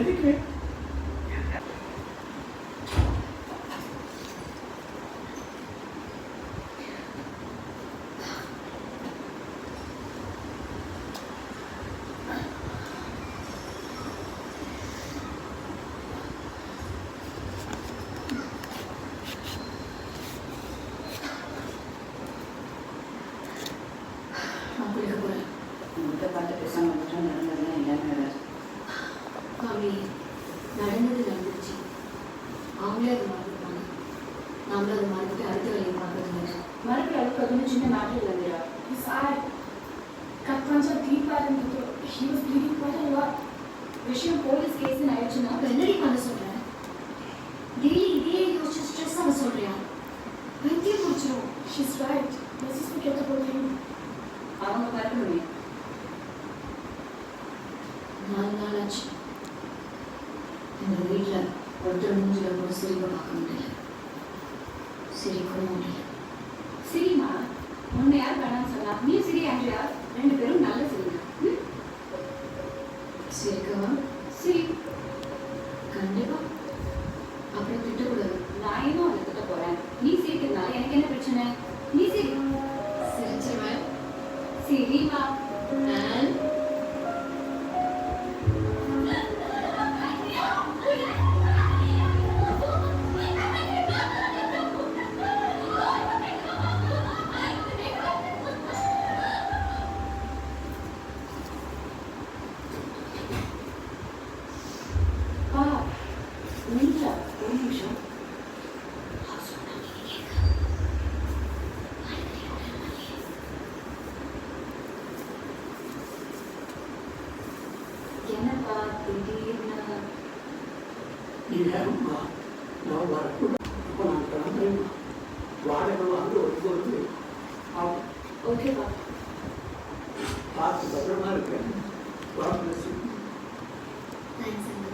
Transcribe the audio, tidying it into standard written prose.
எதுக்கு? நான் குளிக்க போறேன். உங்கள்கிட்ட பார்த்து பேசாம மட்டும் நடந்ததுலாம் இல்லைன்னு வராது. காமி, நடந்தது நடந்துச்சு. அவங்களே அதை மறந்துட்டாங்க. நம்மளும் அதை மறந்துட்டு அடுத்த வேலையை பார்க்கறது. மறுபடியும் அதுக்கு அது சின்ன மேட்டர் இல்லையா? cut கொஞ்சம் டீப்பா இருந்தது. He was bleeding quite a lot. விஷயம் போலீஸ் கேஸ்னு ஆயிடுச்சுன்னா அப்ப என்னடி பண்ண சொல்றேன்? டெய்லி இதே யோசிச்சு ஸ்ட்ரெஸ் ஆக சொல்றியா? பைத்தியம் முடிச்சிடும். she's right. Let's just forget about him. அவங்க பார்க்கணுமே. 4 நாள் ஆச்சு. எங்க வீட்டுல ஒருத்தர் மூஞ்சில கூட சிரிக்க பார்க்க முடியல. சிரிக்கவும் முடியல. சரிம்மா, உன்னை யார் வேணாம்னு சொன்னா? நீ சரி ஆண்ட்ரியா, 2 பேரும் நல்ல சொல்லுங்க. சிரிக்கவா? சரி, கண்டிப்பா. அப்புறம் திட்டக்கூடாது. நான் இன்னும் அதை திட்ட போறேன். நீ சிரிக்கிறதுனால எனக்கு என்ன பிரச்சனை? நீ சரி. சிரிச்சிருவேன். சரிம்மா. And பா, நின்றா, ஒரு நிமிஷம். என்னப்பா திடீர்னு? இல்லைம்மா, நான் வரக்கூடாது. அப்போ நான் கிளம்புறேம்மா. வாடகை வாங்க வரும்போது ஓகேப்பா. பார்த்து பத்திரமா இருக்கேன். thanks.